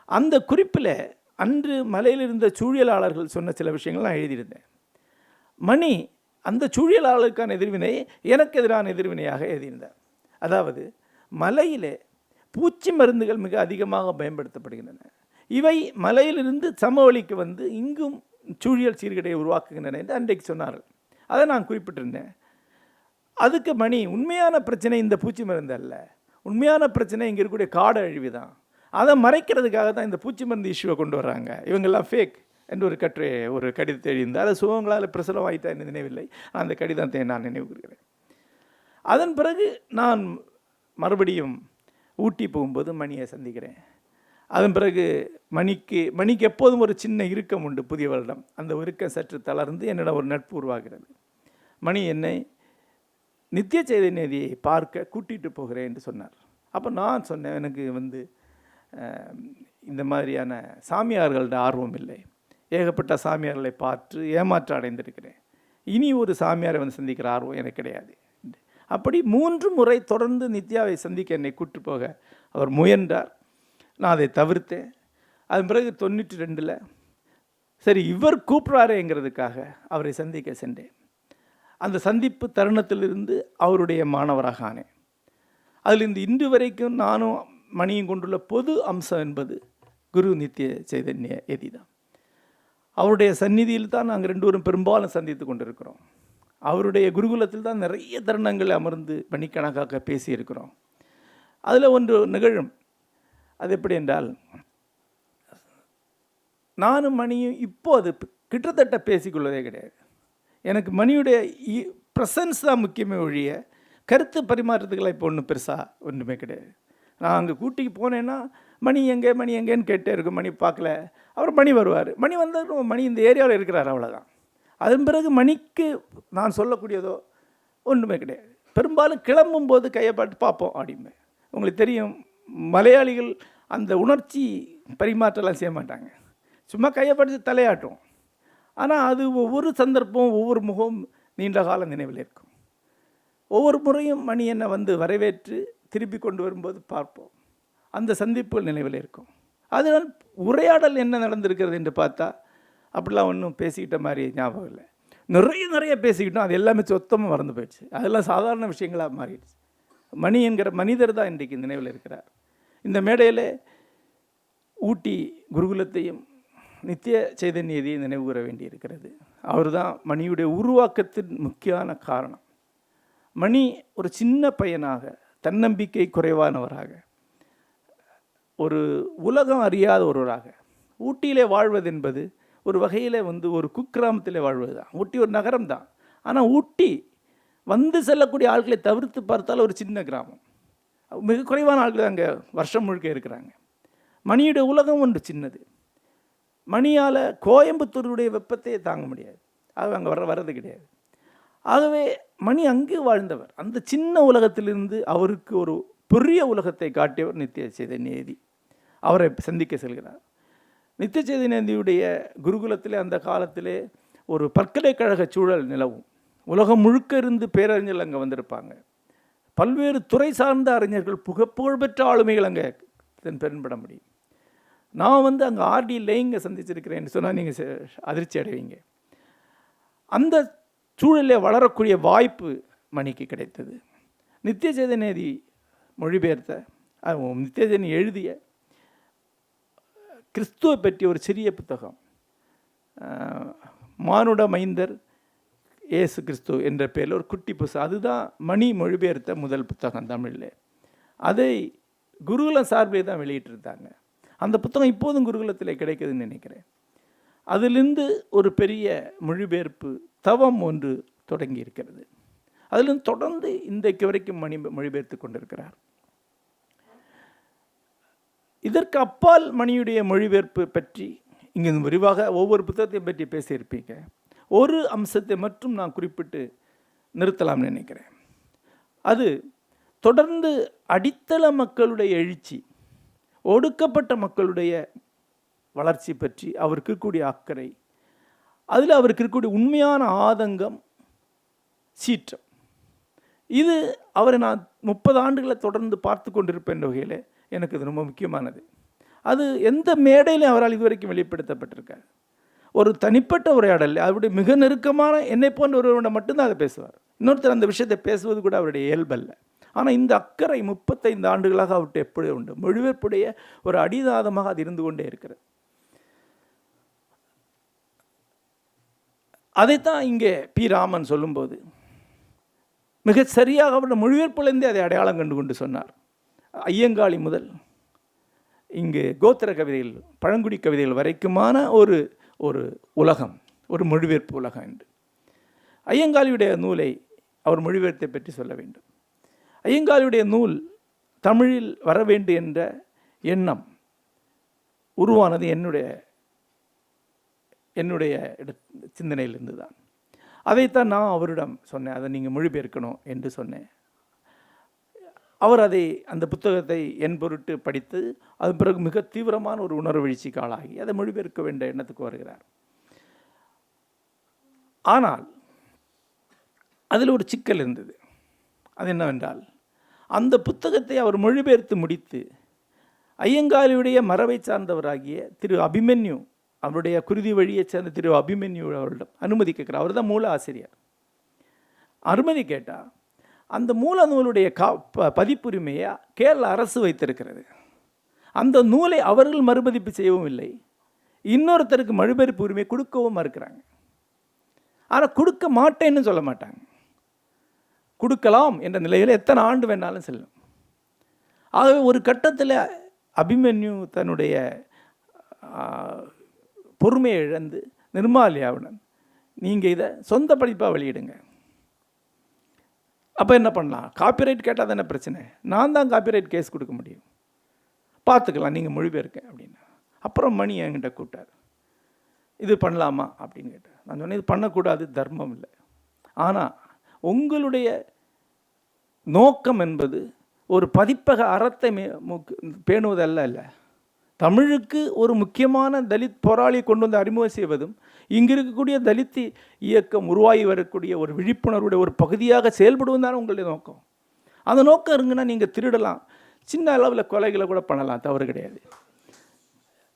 அந்த குறிப்பில் அன்று மலையில் இருந்த சூழியலாளர்கள் சொன்ன சில விஷயங்கள் நான் எழுதியிருந்தேன். மணி அந்த சூழியலாளருக்கான எதிர்வினையை எனக்கு எதிரான எதிர்வினையாக எழுதியிருந்தார். அதாவது மலையிலே பூச்சி மருந்துகள் மிக அதிகமாக பயன்படுத்தப்படுகின்றன. இவை மலையிலிருந்து சமவெளிக்கு இங்கும் சூழியல் சீர்கேட்டை உருவாக்குகின்றன என்று அன்றைக்கு சொன்னார்கள். அதை நான் குறிப்பிட்டிருந்தேன். அதுக்கு மணி, உண்மையான பிரச்சனை இந்த பூச்சி மருந்து அல்ல, உண்மையான பிரச்சனை இங்கே இருக்கக்கூடிய காடு அழிவு தான். அதை மறைக்கிறதுக்காக தான் இந்த பூச்சி மருந்து இஷ்யூவை கொண்டு வர்றாங்க, இவங்கெல்லாம் ஃபேக் என்று ஒரு கடிதத்தை எழுதியிருந்தார். அது சுகங்களால் பிரசுரம் ஆகிட்டா என்று நினைவில்லை. அந்த கடிதத்தை நான் நினைவு கூறுகிறேன். அதன் பிறகு நான் மறுபடியும் ஊட்டி போகும்போது மணியை சந்திக்கிறேன். அதன் பிறகு மணிக்கு எப்போதும் ஒரு சின்ன இறுக்கம் உண்டு. புதிய வருடம் அந்த இறுக்கம் சற்று தளர்ந்து என்னிடம் ஒரு நட்பு உருவாகிறது. மணி என்னை நித்திய சைதன்யதியை பார்க்க கூட்டிகிட்டு போகிறேன் என்று சொன்னார். அப்போ நான் சொன்னேன், எனக்கு இந்த மாதிரியான சாமியார்களோட ஆர்வம் இல்லை, ஏகப்பட்ட சாமியார்களை பார்த்து ஏமாற்ற அடைந்திருக்கிறேன், இனி ஒரு சாமியாரை சந்திக்கிற ஆர்வம் எனக்கு கிடையாது. அப்படி 3 முறை தொடர்ந்து நித்யாவை சந்திக்க என்னை கூட்டு போக அவர் முயன்றார். நான் அதை தவிர்த்தேன். அதன் பிறகு 92ல் சரி இவர் கூப்பிட்றாருங்கிறதுக்காக அவரை சந்திக்க சென்றேன். அந்த சந்திப்பு தருணத்திலிருந்து அவருடைய மாணவராக ஆனேன். அதில் இன்று வரைக்கும் நானும் மணியும் கொண்டுள்ள பொது அம்சம் என்பது குரு நித்திய சைதன்ய யதி தான். அவருடைய சந்நிதியில் தான் நாங்கள் 2 பேரும் பெரும்பாலும் சந்தித்து கொண்டிருக்கிறோம். அவருடைய குருகுலத்தில் தான் நிறைய தருணங்கள் அமர்ந்து மணிக்கணக்காக பேசியிருக்கிறோம். அதில் ஒன்று நிகழும். அது எப்படி என்றால், நானும் மணியும் இப்போ அது கிட்டத்தட்ட பேசிக்கொள்வதே கிடையாது. எனக்கு மணியுடைய ப்ரெசன்ஸ் தான் முக்கியமே ஒழிய கருத்து பரிமாற்றத்துக்கெல்லாம் இப்போ ஒன்றும் பெருசாக ஒன்றுமே கிடையாது. நான் அங்கே கூட்டிக்கு போனேன்னா மணி எங்கேன்னு கேட்டே இருக்கும். மணி பார்க்கல, அவர் மணி வருவார். மணி வந்தால் மணி இந்த ஏரியாவில் இருக்கிறார், அவ்வளோதான். அதன் பிறகு மணிக்கு நான் சொல்லக்கூடியதோ ஒன்றுமே கிடையாது. பெரும்பாலும் கிளம்பும்போது கையை பாட்டு பார்ப்போம் அப்படிமே. உங்களுக்கு தெரியும், மலையாளிகள் அந்த உணர்ச்சி பரிமாற்றலாம் செய்ய மாட்டாங்க, சும்மா கையை படித்து தலையாட்டும். ஆனால் அது ஒவ்வொரு சந்தர்ப்பம், ஒவ்வொரு முகம் நீண்ட கால நினைவில் இருக்கும். ஒவ்வொரு முறையும் மணி என்னை வந்து வரவேற்று திருப்பி கொண்டு வரும்போது பார்ப்போம். அந்த சந்திப்புகள் நினைவில் இருக்கும். அதனால் உரையாடல் என்ன நடந்திருக்கிறது என்று பார்த்தா அப்படிலாம் ஒன்றும் பேசிக்கிட்ட மாதிரி ஞாபகம் இல்லை. நிறைய பேசிக்கிட்டோம். அது எல்லாமே சொத்தமாக மறந்து போயிடுச்சு. அதெல்லாம் சாதாரண விஷயங்களாக மாறிடுச்சு. மணி என்கிற மனிதர் தான் இன்றைக்கு நினைவில் இருக்கிறார். இந்த மேடையில் ஊட்டி குருகுலத்தையும் நித்திய சைதன்யத்தையும் நினைவு கூற வேண்டியிருக்கிறது. அவர் தான் மணியுடைய உருவாக்கத்தின் முக்கியமான காரணம். மணி ஒரு சின்ன பையனாக, தன்னம்பிக்கை குறைவானவராக, ஒரு உலகம் அறியாத ஒருவராக ஊட்டியிலே வாழ்வது என்பது ஒரு வகையில் வந்து ஒரு குக்கிராமத்திலே வாழ்வது தான். ஊட்டி ஒரு நகரம் தான். ஆனால் ஊட்டி வந்து செல்லக்கூடிய ஆட்களை தவிர்த்து பார்த்தால் ஒரு சின்ன கிராமம். மிக குறைவான ஆட்கள் அங்கே வருஷம் முழுக்க இருக்கிறாங்க. மணியுடைய உலகம் ஒன்று சின்னது. மணியால் கோயம்புத்தூருடைய வெப்பத்தையே தாங்க முடியாது. அது அங்கே வர்றது கிடையாது. ஆகவே மணி அங்கே வாழ்ந்தவர். அந்த சின்ன உலகத்திலிருந்து அவருக்கு ஒரு பெரிய உலகத்தை காட்டியவர் நித்திய சைதன்யதி. அவரை சந்திக்க செல்கிறார். நித்திய சைதன்யதியுடைய குருகுலத்திலே அந்த காலத்திலே ஒரு பல்கலைக்கழக சூழல் நிலவும். உலகம் முழுக்க இருந்து பேரறிஞர்கள் அங்கே வந்திருப்பாங்க. பல்வேறு துறை சார்ந்த அறிஞர்கள், புகழ்பெற்ற ஆளுமைகள் அங்கே பெரும்பட முடியும். நான் வந்து அங்கே ஆர்டி லேயிங்க சந்திச்சிருக்கிறேன்னு சொன்னால் நீங்கள் அதிர்ச்சி அடைவீங்க. அந்த சூழலில் வளரக்கூடிய வாய்ப்பு மணிக்கு கிடைத்தது. நித்திய சைதன்யதி மொழிபெயர்த்த, நித்திய சைதன்யம் எழுதிய கிறிஸ்துவை பற்றி ஒரு சிறிய புத்தகம், மானுட மைந்தர் இயேசு கிறிஸ்து என்ற பேரில் ஒரு குட்டி புத்தகம். அதுதான் மணி மொழிபெயர்த்த முதல் புத்தகம் தமிழில். அதை குருகுலம் சார்பில் தான் வெளியிட்டிருந்தாங்க. அந்த புத்தகம் இப்போதும் குருகுலத்தில் கிடைக்குதுன்னு நினைக்கிறேன். அதிலிருந்து ஒரு பெரிய மொழிபெயர்ப்பு தவம் ஒன்று தொடங்கி இருக்கிறது. அதிலிருந்து தொடர்ந்து இன்றைக்கு வரைக்கும் மொழிபெயர்த்து கொண்டிருக்கிறார். இதற்கு அப்பால் மணியுடைய மொழிபெயர்ப்பு பற்றி இங்கே விரிவாக ஒவ்வொரு புத்தகத்தையும் பற்றி பேசியிருப்பீங்க. ஒரு அம்சத்தை மட்டும் நான் குறிப்பிட்டு நிறுத்தலாம்னு நினைக்கிறேன். அது தொடர்ந்து அடித்தள மக்களுடைய எழுச்சி, ஒடுக்கப்பட்ட மக்களுடைய வளர்ச்சி பற்றி அவருக்கு இருக்கக்கூடிய அக்கறை, அதில் அவருக்கு இருக்கக்கூடிய உண்மையான ஆதங்கம், சீற்றம். இது அவரை நான் 30 ஆண்டுகளை தொடர்ந்து பார்த்து கொண்டிருப்பேன் வகையில் எனக்கு இது ரொம்ப முக்கியமானது. அது எந்த மேடையிலும் அவரால் இதுவரைக்கும் வெளிப்படுத்தப்பட்டிருக்கார். ஒரு தனிப்பட்ட உரையாடல், அவருடைய மிக நெருக்கமான என்னை போன்ற ஒருவரை மட்டும்தான் அதை பேசுவார். இன்னொருத்தர் அந்த விஷயத்தை பேசுவது கூட அவருடைய இயல்பல்ல. ஆனால் இந்த அக்கறை 35 ஆண்டுகளாக அவர்கிட்ட எப்படி உண்டு. மொழிபெயர்ப்புடைய ஒரு அடிநாதமாக அது இருந்து கொண்டே இருக்கிறது. அதைத்தான் இங்கே பி. ராமன் சொல்லும்போது மிக சரியாக அவருடைய மொழிபெயர்ப்புலேருந்தே அதை அடையாளம் கண்டு கொண்டு சொன்னார். ஐயங்காளி முதல் இங்கு கோத்திர கவிதைகள், பழங்குடி கவிதைகள் வரைக்குமான ஒரு ஒரு உலகம், ஒரு மொழிபெயர்ப்பு உலகம் என்று. ஐயங்காளியுடைய நூலை அவர் மொழிபெயர்த்தை பற்றி சொல்ல வேண்டும். ஐயங்காளியுடைய நூல் தமிழில் வர வேண்டும் என்ற எண்ணம் உருவானது என்னுடைய சிந்தனையிலிருந்து தான். அதைத்தான் நான் அவரிடம் சொன்னேன், அதை நீங்கள் மொழிபெயர்க்கணும் என்று சொன்னேன். அவர் அந்த புத்தகத்தை என் பொருட்டு படித்து அது பிறகு மிக தீவிரமான ஒரு உணர்வு வீழ்ச்சிக்கு ஆளாகி அதை மொழிபெயர்க்க வேண்டிய எண்ணத்துக்கு வருகிறார். ஆனால் அதில் ஒரு சிக்கல் இருந்தது. அது என்னவென்றால், அந்த புத்தகத்தை அவர் மொழிபெயர்த்து முடித்து ஐயங்காளியுடைய மரபை சார்ந்தவராகிய திரு அபிமன்யு, அவருடைய குருதி வழியை சேர்ந்த திரு அபிமன்யு அவரிடம் அனுமதி கேட்கிறார். அவர் தான் மூல ஆசிரியர். அனுமதி கேட்டால் அந்த மூல நூலுடைய பதிப்புரிமையை கேரள அரசு வைத்திருக்கிறது. அந்த நூலை அவர்கள் மறுமதிப்பு செய்யவும் இல்லை, இன்னொருத்தருக்கு மொழிபெயர்ப்பு உரிமை கொடுக்கவும் மறுக்கிறாங்க. ஆனால் கொடுக்க மாட்டேன்னு சொல்ல மாட்டாங்க. கொடுக்கலாம் என்ற நிலையில் எத்தனை ஆண்டு வேணாலும் செல்லும். ஆகவே ஒரு கட்டத்தில் அபிமன்யு தன்னுடைய பொறுமையை இழந்து நிர்மால்யாவுடன் நீங்கள் இதை சொந்த படிப்பாக வெளியிடுங்க. அப்போ என்ன பண்ணலாம்? காப்பிரைட் கேட்டால் தானே பிரச்சனை. நான் தான் காப்பிரைட் கேஸ் கொடுக்க முடியும், பார்த்துக்கலாம், நீங்கள் மொழிபெயர்க்க அப்படின்னு. அப்புறம் மணி என்கிட்ட கூப்பிட்டார், இது பண்ணலாமா அப்படின்னு கேட்டார். நான் சொன்னேன், இது பண்ணக்கூடாது, தர்மம் இல்லை. ஆனால் உங்களுடைய நோக்கம் என்பது ஒரு பதிப்பக அறத்தை பேணுவதல்ல. இல்லை, தமிழுக்கு ஒரு முக்கியமான தலித் போராளியை கொண்டு வந்து அறிமுகம் செய்வதும், இங்கே இருக்கக்கூடிய தலித் இயக்கம் உருவாகி வரக்கூடிய ஒரு விழிப்புணர்வுடைய ஒரு பகுதியாக செயல்படுவது தானே உங்களுடைய நோக்கம். அந்த நோக்கம் இருங்கன்னா நீங்கள் திருடலாம், சின்ன அளவில் கொலைகளை கூட பண்ணலாம், தவறு கிடையாது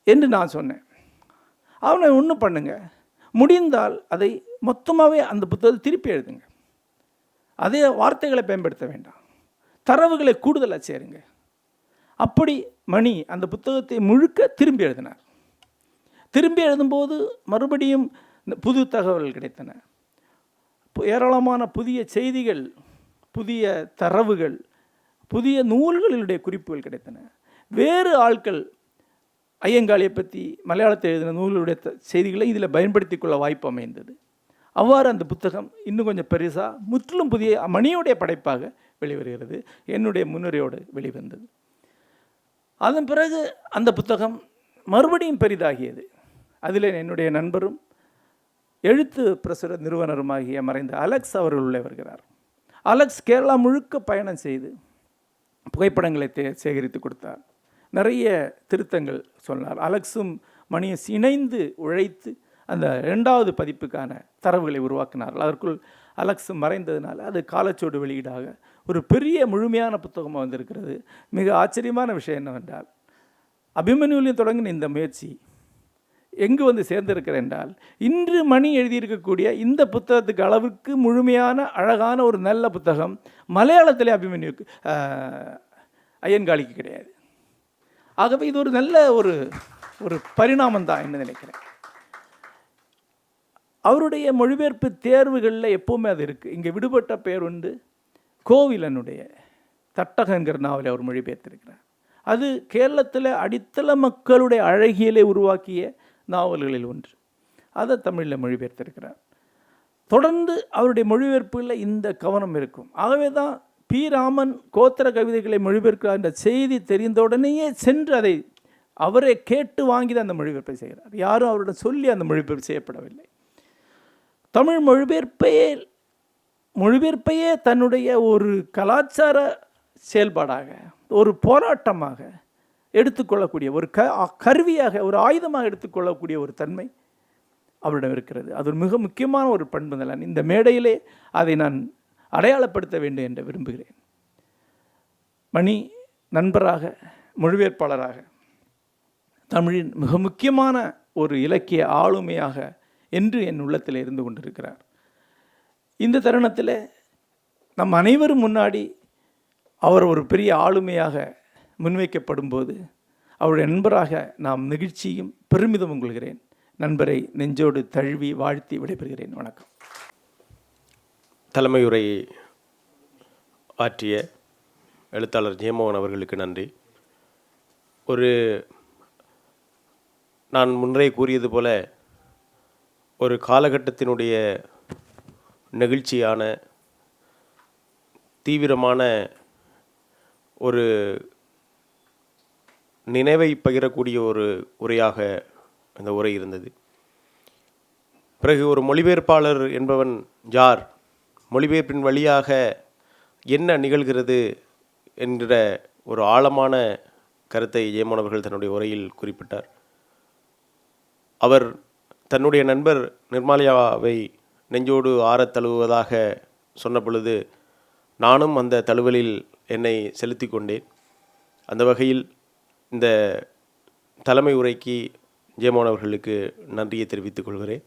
என்று நான் சொன்னேன். அவனை ஒன்று பண்ணுங்க, முடிந்தால் அதை மொத்தமாகவே அந்த புத்தகத்தை திருப்பி எழுதுங்க. அதே வார்த்தைகளை பயன்படுத்த வேண்டாம், தரவுகளை கூடுதலாக சேருங்க. அப்படி மணி அந்த புத்தகத்தை முழுக்க திரும்பி எழுதினார். திரும்பி எழுதும்போது மறுபடியும் புது தகவல்கள் கிடைத்தன, ஏராளமான புதிய செய்திகள், புதிய தரவுகள், புதிய நூல்களினுடைய குறிப்புகள் கிடைத்தன. வேறு ஆட்கள் ஐயங்காளியை பற்றி மலையாளத்தில் எழுதின நூல்களுடைய செய்திகளை இதில் பயன்படுத்தி கொள்ள வாய்ப்பு அமைந்தது. அவ்வாறு அந்த புத்தகம் இன்னும் கொஞ்சம் பெருசாக முற்றிலும் புதிய மணியுடைய படைப்பாக வெளிவருகிறது, என்னுடைய முன்னுரையோடு வெளிவந்தது. அதன் பிறகு அந்த புத்தகம் மறுபடியும் பெரிதாகியது. அதில் என்னுடைய நண்பரும் எழுத்து பிரசுர நிறுவனருமாகிய மறைந்த அலெக்ஸ் அவர்கள் உள்ளே வருகிறார். அலெக்ஸ் கேரளா முழுக்க பயணம் செய்து புகைப்படங்களை சேகரித்து கொடுத்தார், நிறைய திருத்தங்கள் சொன்னார். அலெக்ஸும் மணியும் இணைந்து உழைத்து அந்த 2வது பதிப்புக்கான தரவுகளை உருவாக்கினார்கள். அதற்குள் அலெக்ஸ் மறைந்ததுனால அது காலச்சோடு வெளியீடாக ஒரு பெரிய முழுமையான புத்தகமாக வந்திருக்கிறது. மிக ஆச்சரியமான விஷயம் என்னவென்றால், அபிமன்யுவிலையும் தொடங்கின இந்த முயற்சி எங்கு வந்து சேர்ந்திருக்கிறேன் என்றால், இன்று மணி எழுதியிருக்கக்கூடிய இந்த புத்தகத்துக்கு அளவுக்கு முழுமையான அழகான ஒரு நல்ல புத்தகம் மலையாளத்திலே அபிமன்யுக்கு ஐயன்காளிக்கு கிடையாது. ஆகவே இது ஒரு நல்ல ஒரு பரிணாமம் தான் என்று நினைக்கிறேன். அவருடைய மொழிபெயர்ப்பு தேர்வுகளில் எப்போவுமே அது இருக்குது. இங்கே விடுபட்ட பெயர் உண்டு, கோவிலனுடைய தட்டகங்கிற நாவலை அவர் மொழிபெயர்த்திருக்கிறார். அது கேரளத்தில் அடித்தள மக்களுடைய அழகியலை உருவாக்கிய நாவல்களில் ஒன்று. அதை தமிழில் மொழிபெயர்த்திருக்கிறார். தொடர்ந்து அவருடைய மொழிபெயர்ப்புகளில் இந்த கவனம் இருக்கும். ஆகவே தான் பி. ராமன் கோத்திர கவிதைகளை மொழிபெயர்க்கிறார் என்ற செய்தி தெரிந்தவுடனேயே சென்று அதை அவரே கேட்டு வாங்கி தான் அந்த மொழிபெயர்ப்பை செய்கிறார். யாரும் அவரிடம் சொல்லி அந்த மொழிபெயர்ப்பு செய்யப்படவில்லை. தமிழ் மொழிபெயர்ப்பையே தன்னுடைய ஒரு கலாச்சார செயல்பாடாக, ஒரு போராட்டமாக எடுத்துக்கொள்ளக்கூடிய, ஒரு கருவியாக, ஒரு ஆயுதமாக எடுத்துக்கொள்ளக்கூடிய ஒரு தன்மை அவரிடம் இருக்கிறது. அது ஒரு மிக முக்கியமான ஒரு பண்பு தான். இந்த மேடையிலே அதை நான் அடையாளப்படுத்த வேண்டும் என்று விரும்புகிறேன். மணி நண்பராக, மொழிபெயர்ப்பாளராக, தமிழின் மிக முக்கியமான ஒரு இலக்கிய ஆளுமையாக என்று என் உள்ளத்தில் இருந்து கொண்டிருக்கிறார். இந்த தருணத்தில் நம் அனைவரும் முன்னாடி அவர் ஒரு பெரிய ஆளுமையாக முன்வைக்கப்படும் போது அவருடைய நண்பராக நாம் நெகிழ்ச்சியும் பெருமிதமும் கொள்கிறேன். நண்பரை நெஞ்சோடு தழுவி வாழ்த்தி விடைபெறுகிறேன். வணக்கம். தலைமையுரை ஆற்றிய எழுத்தாளர் ஜெயமோகன் அவர்களுக்கு நன்றி. நான் முன்னரே கூறியது போல ஒரு காலகட்டத்தினுடைய நெகிழ்ச்சியான, தீவிரமான ஒரு நினைவை பகிரக்கூடிய ஒரு உரையாக அந்த உரை இருந்தது. பிறகு ஒரு மொழிபெயர்ப்பாளர் என்பவன் யார், மொழிபெயர்ப்பின் வழியாக என்ன நிகழ்கிறது என்கிற ஒரு ஆழமான கருத்தை ஜெயமோகன் அவர்கள் தன்னுடைய உரையில் குறிப்பிட்டார். அவர் தன்னுடைய நண்பர் நிர்மால்யாவை நெஞ்சோடு ஆறத் தழுவுவதாக சொன்ன பொழுது நானும் அந்த தழுவலில் என்னை செலுத்தி கொண்டேன். அந்த வகையில் இந்த தலைமை உரைக்கு ஜெயமோகன் அவர்களுக்கு நன்றியை தெரிவித்துக் கொள்கிறேன்.